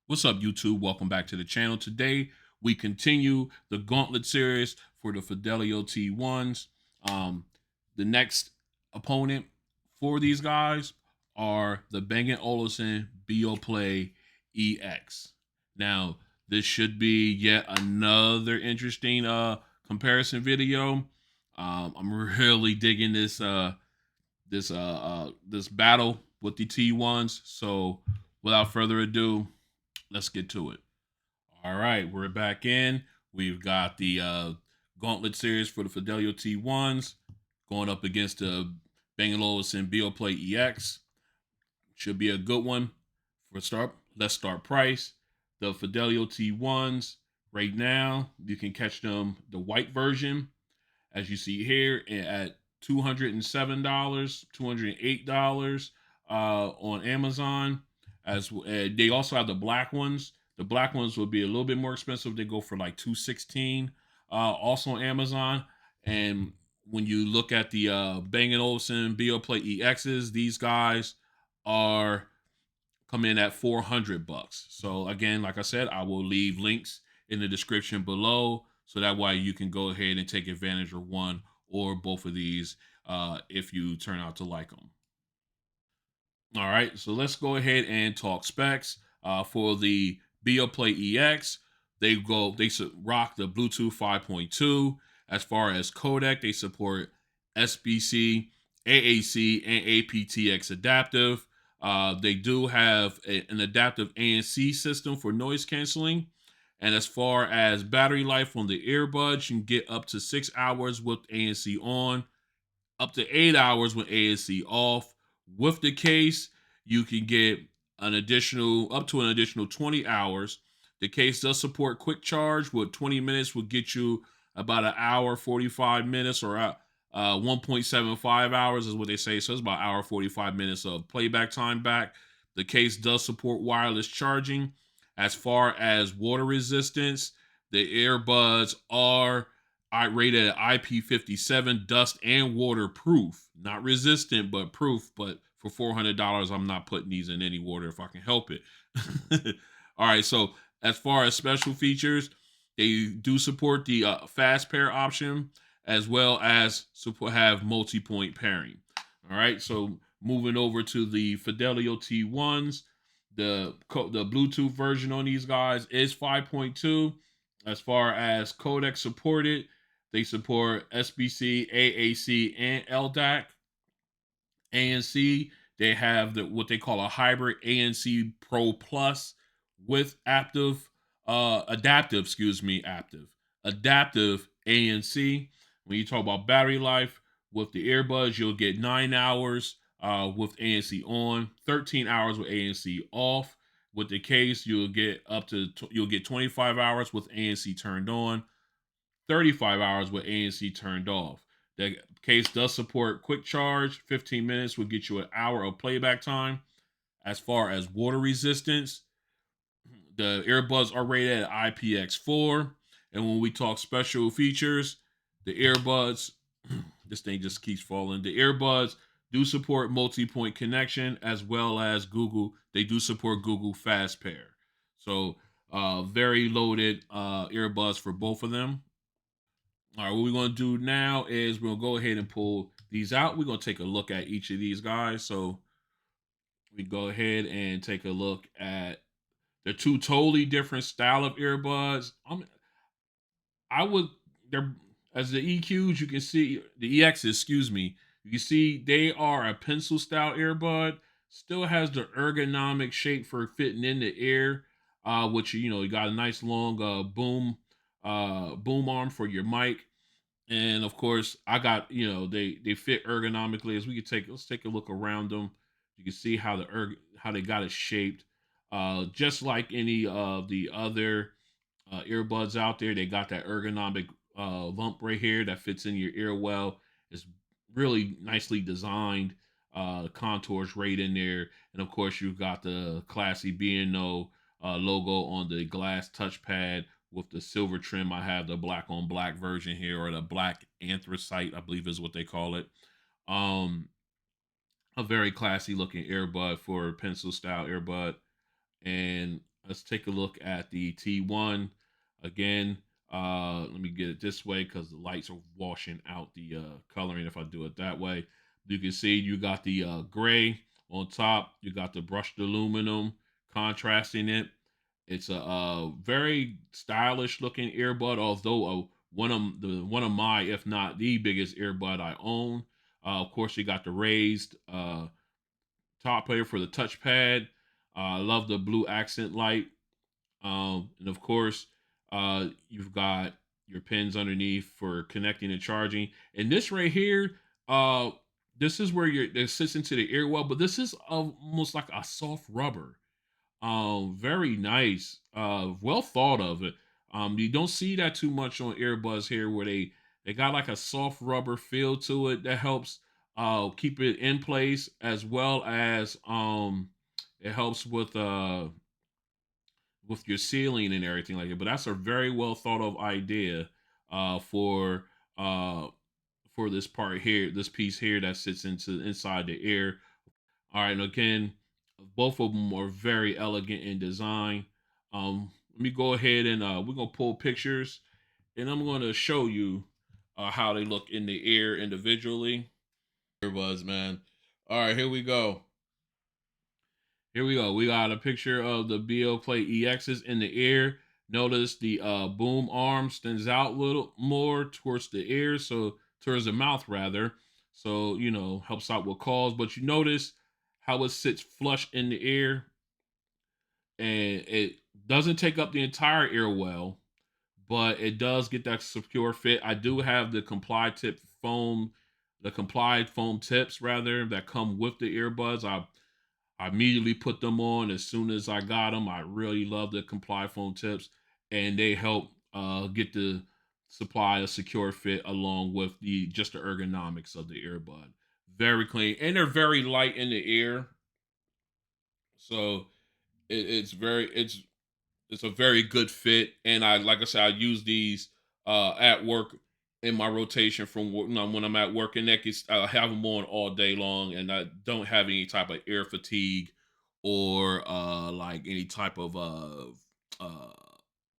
What's up, YouTube? Welcome back to the channel. Today, we continue the Gauntlet series for the Fidelio T1s. The next opponent for these guys are the Bang Olufsen Beoplay EX. Now, this should be yet another interesting comparison video. I'm really digging this battle with the T1s. So, without further ado, let's get to it. All right, we're back in. We've got the Gauntlet series for the Fidelio T1s going up against the Bang Olufsen Beoplay EX. Should be a good one for start. Let's start price. The Fidelio T1s right now, you can catch them the white version, as you see here, at $207, $208 on Amazon. As they also have the black ones. The black ones would be a little bit more expensive. They go for like 216. Also on Amazon. And when you look at the Bang Olufsen Beoplay EXs, these guys are come in at 400 bucks. So again, like I said, I will leave links in the description below so that way you can go ahead and take advantage of one or both of these if you turn out to like them. All right, so let's go ahead and talk specs. For the Beoplay EX, they rock the Bluetooth 5.2. As far as codec, they support SBC, AAC, and aptX adaptive. They do have an adaptive ANC system for noise canceling. And as far as battery life on the earbuds, you can get up to 6 hours with ANC on, up to 8 hours with ANC off. With the case, you can get up to an additional 20 hours. The case does support quick charge, with 20 minutes will get you about an hour 45 minutes, or 1.75 hours is what they say. So it's about hour 45 minutes of playback time back. The case does support wireless charging. As far as water resistance, the earbuds are I rated at IP57, dust and waterproof. Not resistant, but proof. But for $400, I'm not putting these in any water if I can help it. All right. So as far as special features, they do support the fast pair option, as well as have multi-point pairing. All right. So moving over to the Fidelio T1s, the Bluetooth version on these guys is 5.2. As far as codec supported, they support SBC, AAC, and LDAC. ANC, they have what they call a hybrid ANC Pro Plus with adaptive ANC. When you talk about battery life with the earbuds, you'll get 9 hours with ANC on, 13 hours with ANC off. With the case, you'll get 25 hours with ANC turned on, 35 hours with ANC turned off. The case does support quick charge. 15 minutes will get you an hour of playback time. As far as water resistance, the earbuds are rated at IPX4. And when we talk special features, the earbuds, this thing just keeps falling. The earbuds do support multi-point connection, as well as Google. They do support Google Fast Pair. So very loaded earbuds for both of them. All right, what we're going to do now is we'll go ahead and pull these out. We're going to take a look at each of these guys. So we go ahead and take a look at the two totally different style of earbuds. I would they're as the EQs, you can see the EXs, excuse me. You can see they are a pencil style earbud. Still has the ergonomic shape for fitting in the ear, which you got a nice long boom arm for your mic. And of course, I got they fit ergonomically. As we could let's take a look around them. You can see how how they got it shaped. Just like any of the other earbuds out there, they got that ergonomic lump right here that fits in your ear well. It's really nicely designed. Contours right in there, and of course you've got the classy B&O logo on the glass touchpad with the silver trim. I have the black on black version here, or the black anthracite, I believe is what they call it. Um, a very classy looking earbud for a pencil style earbud. And let's take a look at the T1 again. Let me get it this way because the lights are washing out the coloring. If I do it that way, you can see you got the gray on top. You got the brushed aluminum contrasting it. It's a very stylish looking earbud, although one of my, if not the biggest earbud I own. Of course, you got the raised top player for the touchpad. I love the blue accent light. And of course, you've got your pins underneath for connecting and charging. And this right here, uh, this is where it sits into the ear well, but this is almost like a soft rubber. Very nice. Well thought of it. You don't see that too much on earbuds here, where they got like a soft rubber feel to it that helps keep it in place, as well as it helps with your sealing and everything like that. But that's a very well thought of idea uh for uh for this part here, this piece here that sits inside the ear. All right, and again, both of them are very elegant in design. Let me go ahead and we're gonna pull pictures, and I'm gonna show you how they look in the ear individually. Earbuds, man. All right, here we go. Here we go. We got a picture of the Beoplay EXs in the ear. Notice the boom arm stands out a little more towards the ear, so towards the mouth rather. So helps out with calls. But you notice how it sits flush in the ear, and it doesn't take up the entire ear well, but it does get that secure fit. I do have the complied foam tips rather that come with the earbuds. I immediately put them on as soon as I got them. I really love the Comply foam tips, and they help get the supply a secure fit along with the ergonomics of the earbud. Very clean, and they're very light in the ear, so it's a very good fit. And I like I said, I use these at work in my rotation from when I'm at work, and that gets I have them on all day long, and I don't have any type of ear fatigue or like any type of uh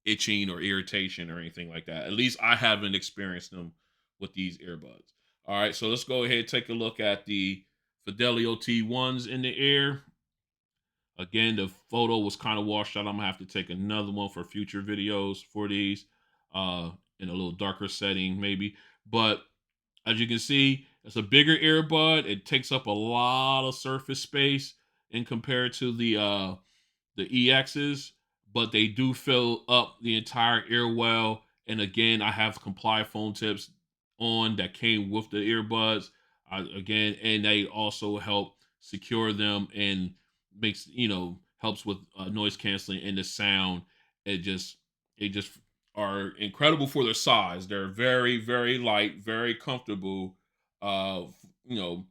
itching or irritation or anything like that. At least I haven't experienced them with these earbuds. All right, so let's go ahead and take a look at the Fidelio T1s in the ear. Again, the photo was kind of washed out. I'm gonna have to take another one for future videos for these, in a little darker setting maybe. But as you can see, it's a bigger earbud. It takes up a lot of surface space in compared to the EXs, but they do fill up the entire ear well. And again, I have Comply phone tips on that came with the earbuds. Again, and they also help secure them and makes helps with noise canceling and the sound. It just are incredible for their size. They're very light, very comfortable. Uh, you know,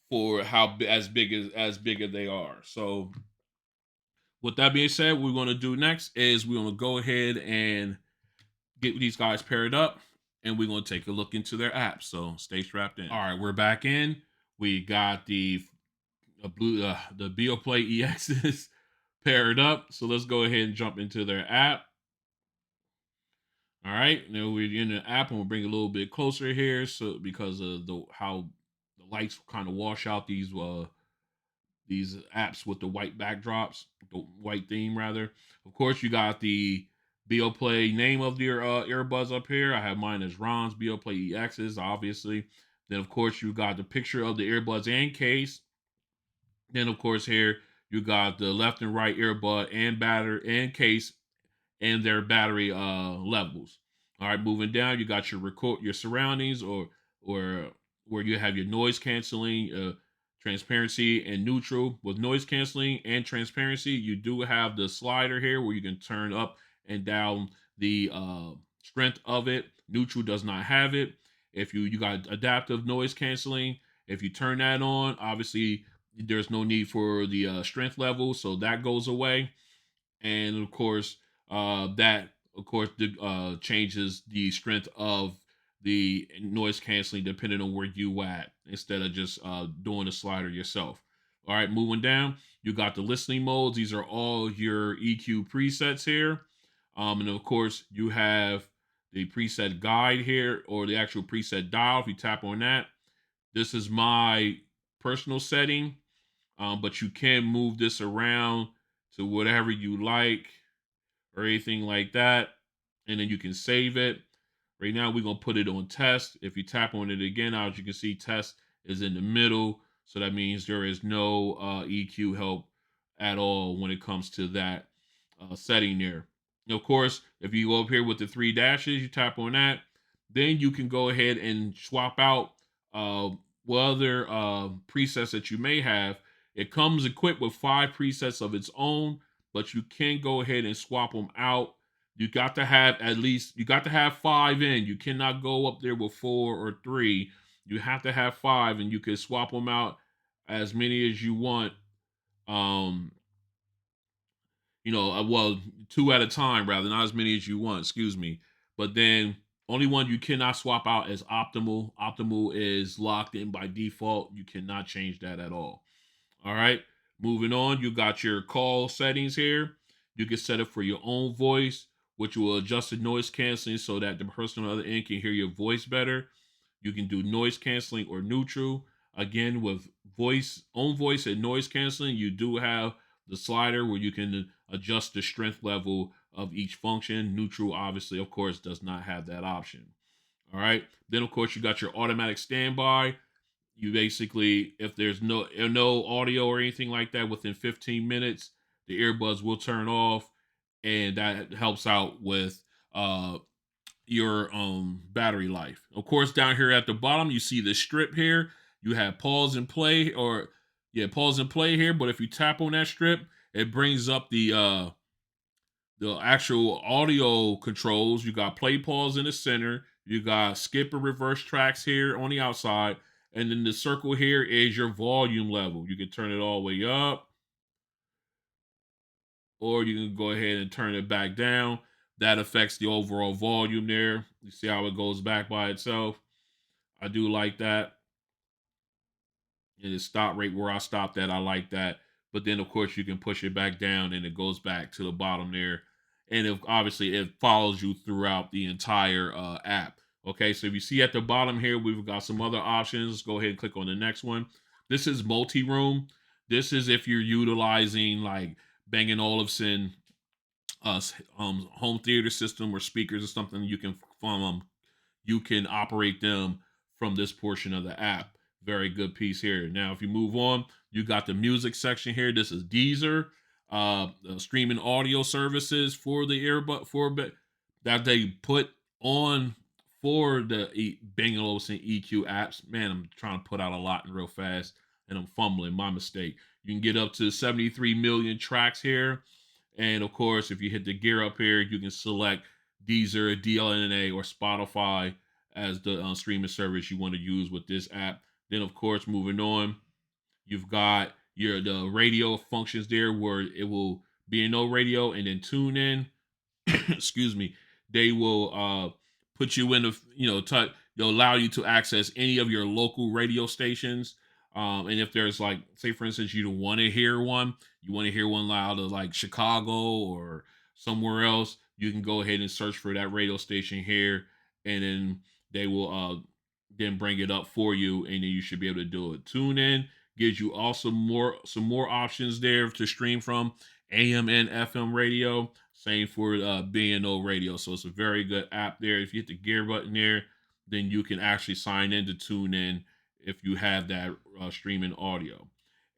for as big as they are. So with that being said, what we're going to do next is we're going to go ahead and get these guys paired up, and we're going to take a look into their apps. So stay strapped in. All right, we're back in. We got the Beoplay EXs paired up. So let's go ahead and jump into their app. All right, now we're in the app, and we'll bring it a little bit closer here, so because of how the lights kind of wash out these apps with the white backdrops, the white theme rather. Of course, you got the Beoplay name of your earbuds up here. I have mine as Ron's Beoplay EXs, obviously. Then, of course, you got the picture of the earbuds and case. Then, of course, here you got the left and right earbud and battery and case and their battery levels. All right, moving down, you got your surroundings, or where you have your noise canceling, transparency, and neutral. With noise canceling and transparency, you do have the slider here where you can turn up and down the strength of it. Neutral does not have it. If you got adaptive noise canceling, if you turn that on, obviously there's no need for the strength level, so that goes away. And of course, changes the strength of the noise canceling depending on where you at, instead of just doing the slider yourself. All right, moving down, You got the listening modes. These are all your EQ presets here. And of course, you have the preset guide here, or the actual preset dial. If you tap on that, this is my personal setting, but you can move this around to whatever you like or anything like that. And then you can save it. Right now, we're going to put it on test. If you tap on it again, as you can see, test is in the middle. So that means there is no EQ help at all when it comes to that setting there. And of course, if you go up here with the three dashes, you tap on that, then you can go ahead and swap out uh, other presets that you may have. It comes equipped with 5 presets of its own, but you can go ahead and swap them out. You got to have at least, you got to have 5 in. You cannot go up there with 4 or 3. You have to have 5, and you can swap them out as many as you want. Um, well, 2 at a time, rather, not as many as you want, excuse me. But then only one you cannot swap out is optimal. Optimal is locked in by default. You cannot change that at all. All right. Moving on, you got your call settings here. You can set it for your own voice, which will adjust the noise canceling so that the person on the other end can hear your voice better. You can do noise canceling or neutral. Again, with own voice and noise canceling, you do have the slider where you can adjust the strength level of each function. Neutral, obviously, of course, does not have that option. All right. Then, of course, you got your automatic standby. You basically, if there's no audio or anything like that within 15 minutes, the earbuds will turn off, and that helps out with your battery life. Of course, down here at the bottom, you see the strip here. You have pause and play, or yeah, pause and play here. But if you tap on that strip, it brings up the actual audio controls. You got play pause in the center. You got skip and reverse tracks here on the outside. And then the circle here is your volume level. You can turn it all the way up, or you can go ahead and turn it back down. That affects the overall volume there. You see how it goes back by itself. I do like that. And the stop rate where I stopped at, I like that. But then, of course, you can push it back down and it goes back to the bottom there. And obviously, it follows you throughout the entire app. Okay, so if you see at the bottom here, we've got some other options. Go ahead and click on the next one. This is multi-room. This is if you're utilizing like Bang & Olufsen home theater system or speakers or something. You can operate them from this portion of the app. Very good piece here. Now, if you move on, you got the music section here. This is Deezer, streaming audio services for the earbud that they put on for the Bang & Olufsen EQ apps. Man, I'm trying to put out a lot real fast, and I'm fumbling. My mistake. You can get up to 73 million tracks here. And of course, if you hit the gear up here, you can select Deezer, DLNA, or Spotify as the streaming service you want to use with this app. Then, of course, moving on, you've got the radio functions there where it will be in no radio and then tune in. Excuse me. They will put you in the they'll allow you to access any of your local radio stations. And if there's like, say for instance, you don't want to hear one, you want to hear one loud of like Chicago or somewhere else, you can go ahead and search for that radio station here, and then they will then bring it up for you, and then you should be able to do it. Tune in gives you also some more options there to stream from. AM and FM radio. Same for B&O radio. So it's a very good app there. If you hit the gear button there, then you can actually sign in to tune in if you have that streaming audio.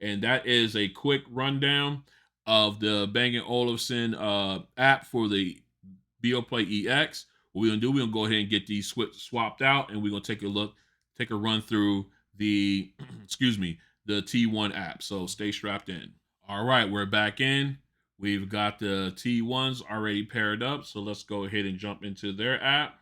And that is a quick rundown of the Bang & Olufsen app for the Beoplay EX. What we're gonna do, we're gonna go ahead and get these swapped out, and we're gonna take a run through the excuse me, the T1 app. So stay strapped in. All right, we're back in. We've got the T1s already paired up, so let's go ahead and jump into their app.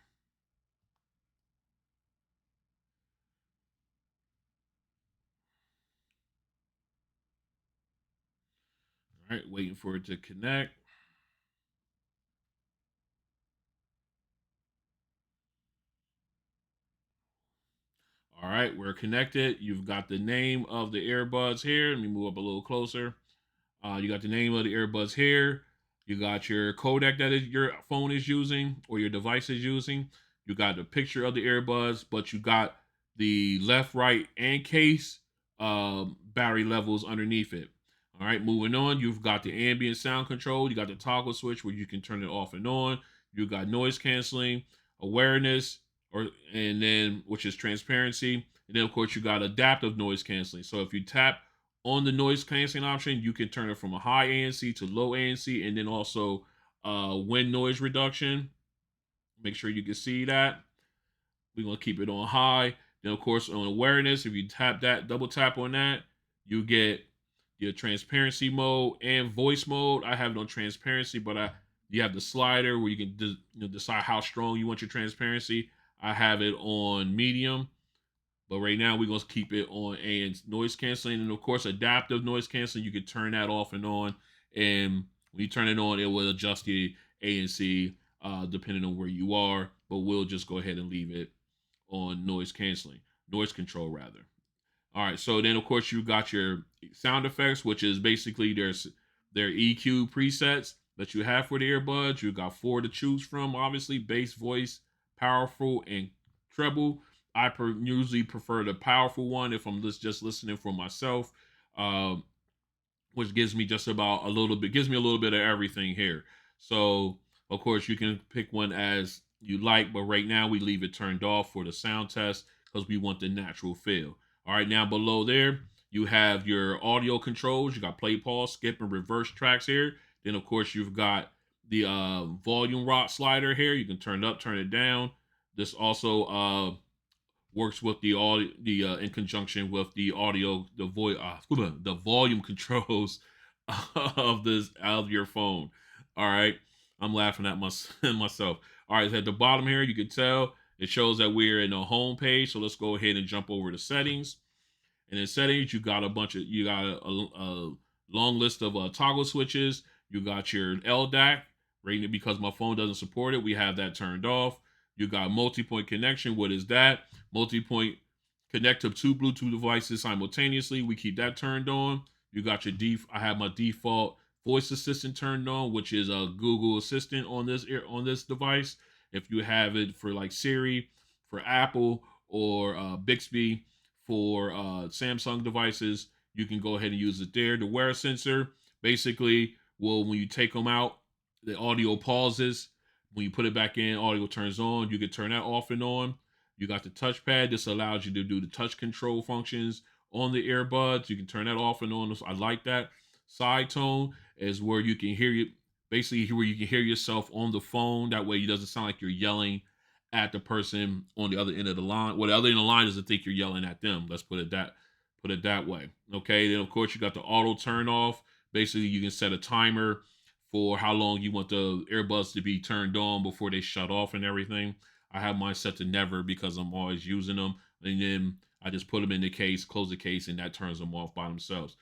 All right, waiting for it to connect. All right, we're connected. You've got the name of the earbuds here. Let me move up a little closer. You got the name of the earbuds here. You got your codec that your phone is using or your device is using. You got the picture of the earbuds, but you got the left, right, and case battery levels underneath it. All right, moving on. You've got the ambient sound control. You got the toggle switch where you can turn it off and on. You got noise canceling, awareness, and then which is transparency. And then of course you got adaptive noise canceling. So if you tap on the noise canceling option, you can turn it from a high ANC to low ANC, and then also wind noise reduction. Make sure you can see that. We're gonna keep it on high. Then of course on awareness, if you tap that, double tap on that, you get your transparency mode and voice mode. I have it on transparency, but you have the slider where you can decide how strong you want your transparency. I have it on medium, but right now we're gonna keep it on and noise canceling, and of course adaptive noise canceling. You can turn that off and on, and when you turn it on, it will adjust the ANC depending on where you are. But we'll just go ahead and leave it on noise canceling, noise control rather. All right, so then of course you got your sound effects, which is basically their EQ presets that you have for the earbuds. You got 4 to choose from, obviously bass, voice, powerful, and treble. Usually prefer the powerful one if I'm just listening for myself, which gives me just about a little bit, gives me a little bit of everything here. So of course you can pick one as you like, but right now we leave it turned off for the sound test because we want the natural feel. All right, now below there, you have your audio controls. You got play, pause, skip, and reverse tracks here. Then, of course, you've got the volume rock slider here. You can turn it up, turn it down. This also works with the audio, in conjunction with the audio, the volume controls of your phone. All right, I'm laughing at myself. All right, at the bottom here, you can tell it shows that we're in the home page. So let's go ahead and jump over to settings. And in settings, you got a long list of toggle switches. You got your LDAC, right? Because my phone doesn't support it, we have that turned off. You got multi-point connection. What is that? Multi-point connect to 2 Bluetooth devices simultaneously. We keep that turned on. You got your I have my default voice assistant turned on, which is a Google Assistant on this device. If you have it for like Siri, for Apple, or Bixby for Samsung devices, you can go ahead and use it there. The wear sensor, basically, well, when you take them out, the audio pauses. When you put it back in, audio turns on. You can turn that off and on. You got the touchpad. This allows you to do the touch control functions on the earbuds. You can turn that off and on. I like that. Side tone is where you can hear you, basically where you can hear yourself on the phone. That way it doesn't sound like you're yelling at the person on the other end of the line. Well, the other end of the line doesn't think you're yelling at them. Let's put it that way. Okay. Then of course you got the auto turn off. Basically, you can set a timer for how long you want the earbuds to be turned on before they shut off and everything. I have mine set to never because I'm always using them. And then I just put them in the case, close the case, and that turns them off by themselves.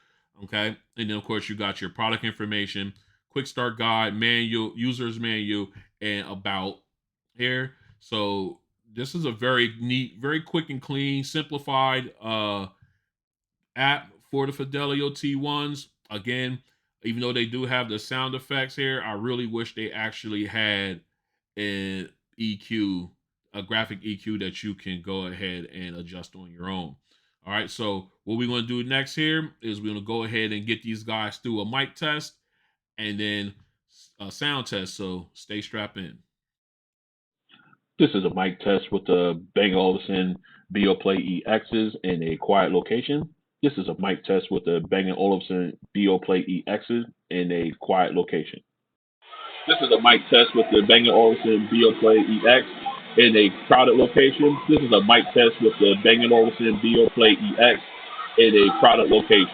Okay. And then of course you got your product information, quick start guide, manual, user's manual, and about here. So this is a very neat, very quick and clean, simplified app for the Fidelio T1s. Again, even though they do have the sound effects here, I really wish they actually had an EQ, a graphic EQ that you can go ahead and adjust on your own. All right, so what we're going to do next here is we're going to go ahead and get these guys through a mic test and then a sound test. So stay strapped in. This is a mic test with the Bang Olufsen Beoplay EXs in a quiet location. This is a mic test with the Bang Olufsen Beoplay EXs in a quiet location. This is a mic test with the Bang Olufsen Beoplay EX in a crowded location. This is a mic test with the Bang Olufsen Beoplay EX in a crowded location.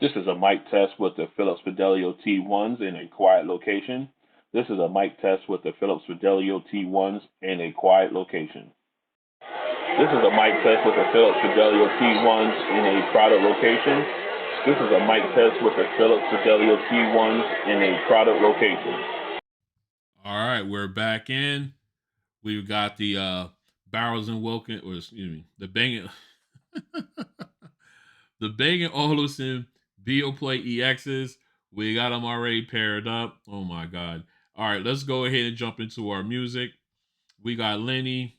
This is a mic test with the Philips Fidelio T1s in a quiet location. This is a mic test with the Philips Fidelio T1s in a quiet location. This is a mic test with the Philips Fidelio T1s in a crowded location. This is a mic test with the Philips Fidelio T1s in a crowded location. All right, we're back in. We've got the Barrels and Wilkins, or excuse me, the Bang the Bang Olufsen Beoplay EXs. We got them already paired up. Oh my god. All right, let's go ahead and jump into our music. We got Lenny.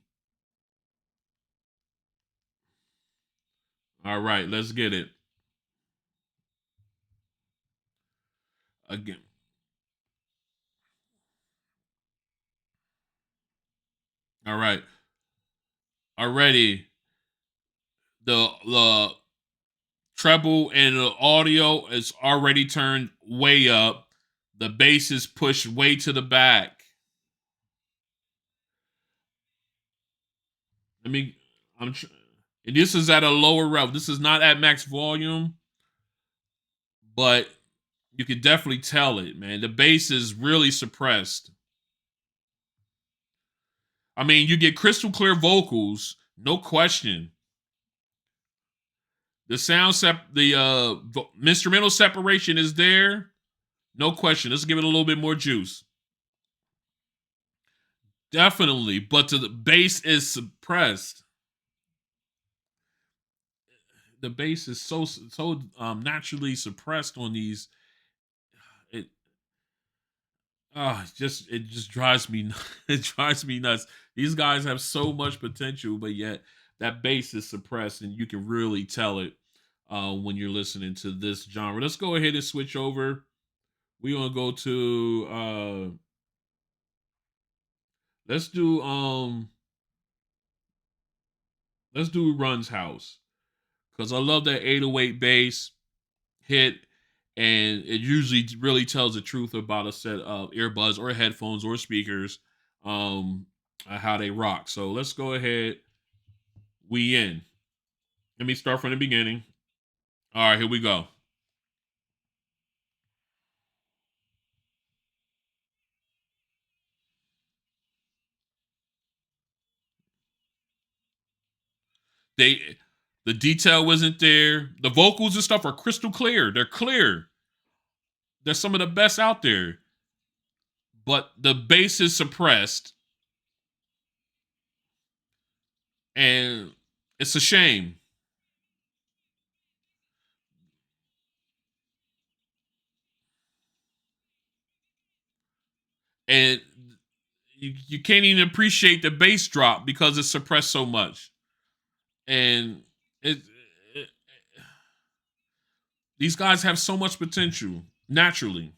All right, let's get it. Again. All right. Already the treble and the audio is already turned way up. The bass is pushed way to the back. I mean, I'm this is at a lower rev. This is not at max volume, but you can definitely tell it, man. The bass is really suppressed. I mean, you get crystal clear vocals, no question. The instrumental separation is there, no question. Let's give it a little bit more juice. Definitely, but the bass is suppressed. The bass is so naturally suppressed on these. It it just drives me it drives me nuts. These guys have so much potential, but yet that bass is suppressed, and you can really tell it when you're listening to this genre. Let's go ahead and switch over. We're gonna go to let's do let's do Run's House, because I love that 808 bass hit, and it usually really tells the truth about a set of earbuds or headphones or speakers, how they rock. So let's go ahead. We in. Let me start from the beginning. All right, here we go. They the detail wasn't there. The vocals and stuff are crystal clear. They're clear. They're some of the best out there. But the bass is suppressed, and it's a shame. And you can't even appreciate the bass drop because it's suppressed so much. And it, it these guys have so much potential naturally.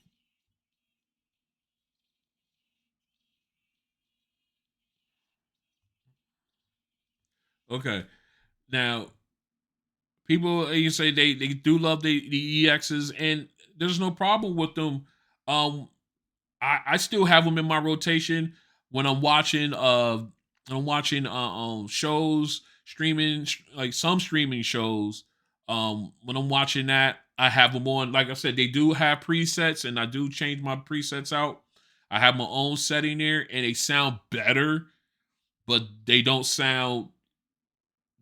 Okay, now people you say they do love the EXs, and there's no problem with them. Um, I still have them in my rotation when I'm watching shows, streaming, like some streaming shows. When I'm watching that, I have them on. Like I said, they do have presets, and I do change my presets out. I have my own setting there, and they sound better, but they don't sound.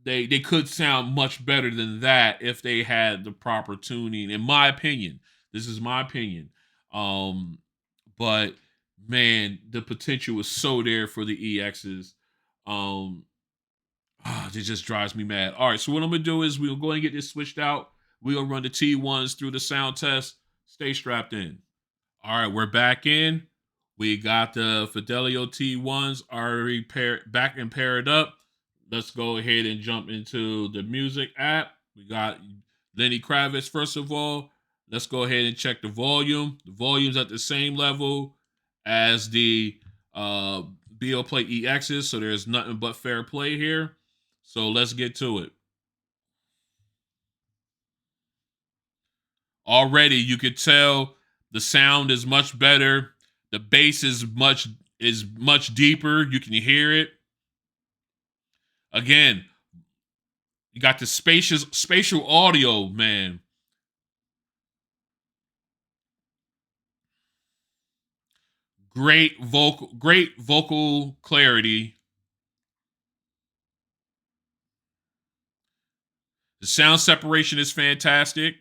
They could sound much better than that if they had the proper tuning. In my opinion, this is my opinion. Um, but man, the potential is so there for the EXs. Um, it just drives me mad. All right, so what I'm gonna do is we'll go and get this switched out. We'll run the T1s through the sound test. Stay strapped in. All right, we're back in. We got the Fidelio T1s already back and paired up. Let's go ahead and jump into the music app. We got Lenny Kravitz, first of all. Let's go ahead and check the volume. The volume's at the same level as the uh, Beoplay EXs, so there's nothing but fair play here. So let's get to it. Already you could tell the sound is much better. The bass is much deeper. You can hear it. Again, you got the spacious spatial audio, man. Great vocal clarity. The sound separation is fantastic.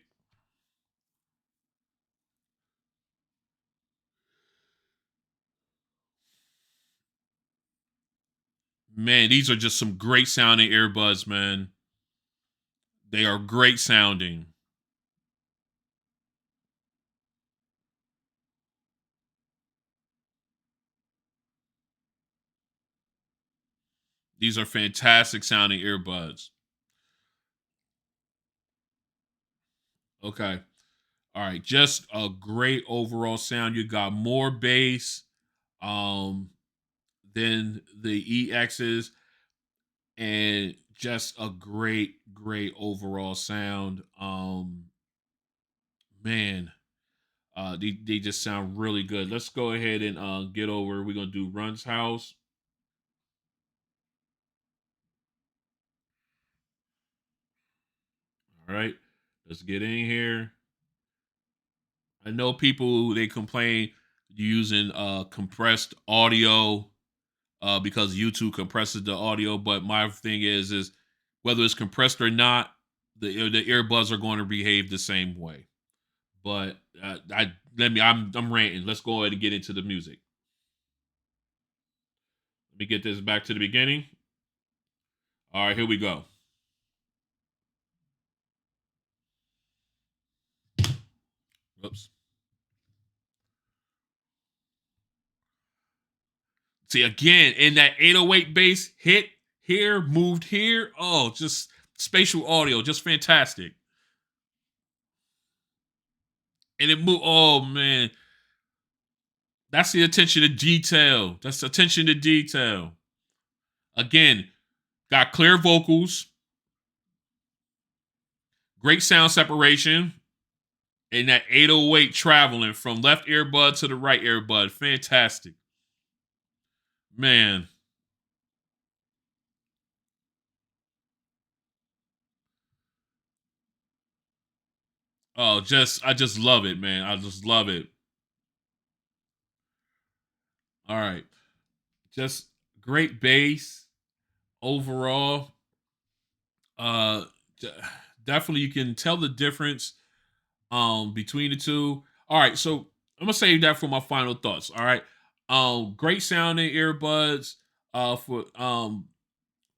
Man, these are just some great sounding earbuds, man. They are great sounding. These are fantastic sounding earbuds. Okay. All right. Just a great overall sound. You got more bass um than the EXs, and just a great overall sound. Man, they just sound really good. Let's go ahead and get over. We're gonna do Run's house. All right, let's get in here. I know people they complain using compressed audio because YouTube compresses the audio, but my thing is whether it's compressed or not, the earbuds are going to behave the same way. But I'm ranting. Let's go ahead and get into the music. Let me get this back to the beginning. All right, here we go. Oops. See again in that 808 bass hit here, moved here. Oh, just spatial audio, just fantastic. And it moved. Oh man, that's the attention to detail. That's attention to detail. Again, got clear vocals, great sound separation, and that 808 traveling from left earbud to the right earbud. Fantastic. Man. Oh, I just love it, man. I just love it. All right. Just great bass overall. Uh Definitely you can tell the difference between the two. All right, so I'm gonna save that for my final thoughts. All right. Great sounding earbuds for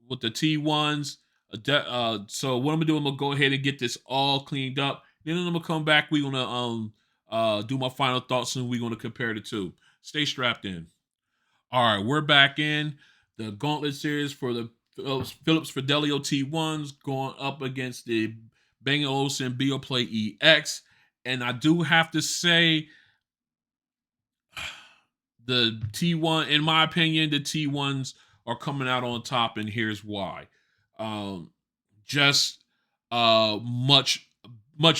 with the T1s. So what I'm gonna do, I'm gonna go ahead and get this all cleaned up. Then I'm gonna come back. We're gonna do my final thoughts and we're gonna compare the two. Stay strapped in. All right, we're back in the Gauntlet series for the Philips Fidelio T1s going up against the Bang Olufsen Beoplay EX. And I do have to say, the T1, in my opinion, the T1s are coming out on top, and here's why. Um, just much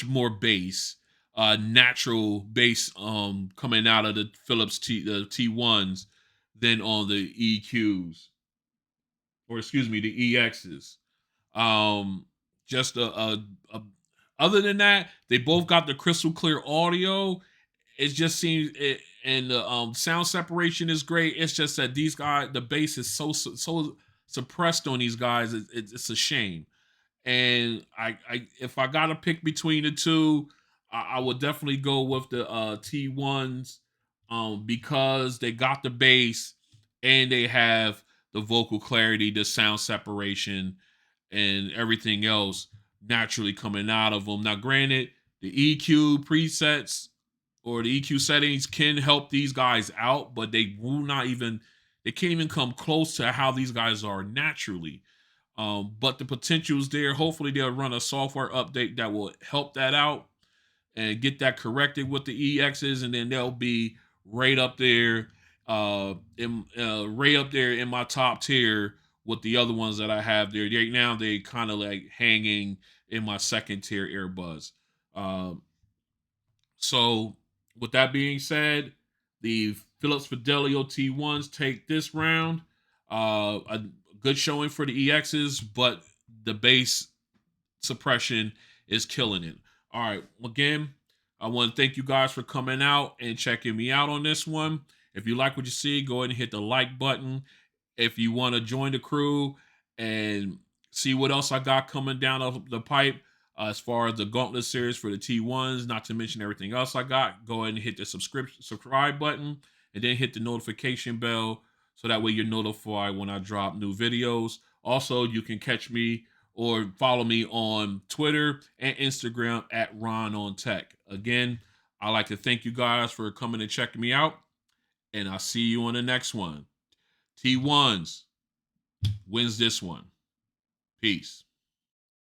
more bass, natural bass coming out of the the T1s than on the EQs, or excuse me, the EXs. Um, just a other than that, they both got the crystal clear audio. It just seems it, and the sound separation is great. It's just that these guys, the bass is so suppressed on these guys. It's a shame. And I if I gotta pick between the two, I would definitely go with the T1s, because they got the bass and they have the vocal clarity, the sound separation, and everything else naturally coming out of them. Now, granted, the EQ presets or the EQ settings can help these guys out, but they can't even come close to how these guys are naturally. But the potential is there. Hopefully, they'll run a software update that will help that out and get that corrected with the EXs, and then they'll be right up there, right up there in my top tier with the other ones that I have there. Right now, they kind of like hanging in my second tier earbuds. Um, so, with that being said, the Philips Fidelio T1s take this round. A good showing for the EXs, but the bass suppression is killing it. All right. Again, I want to thank you guys for coming out and checking me out on this one. If you like what you see, go ahead and hit the like button. If you want to join the crew and see what else I got coming down the pipe, as far as the Gauntlet series for the T1s, not to mention everything else I got, go ahead and hit the subscribe button and then hit the notification bell so that way you're notified when I drop new videos. Also, you can catch me or follow me on Twitter and Instagram at Ron on Tech. Again, I'd like to thank you guys for coming and checking me out, and I'll see you on the next one. T1s, wins this one. Peace.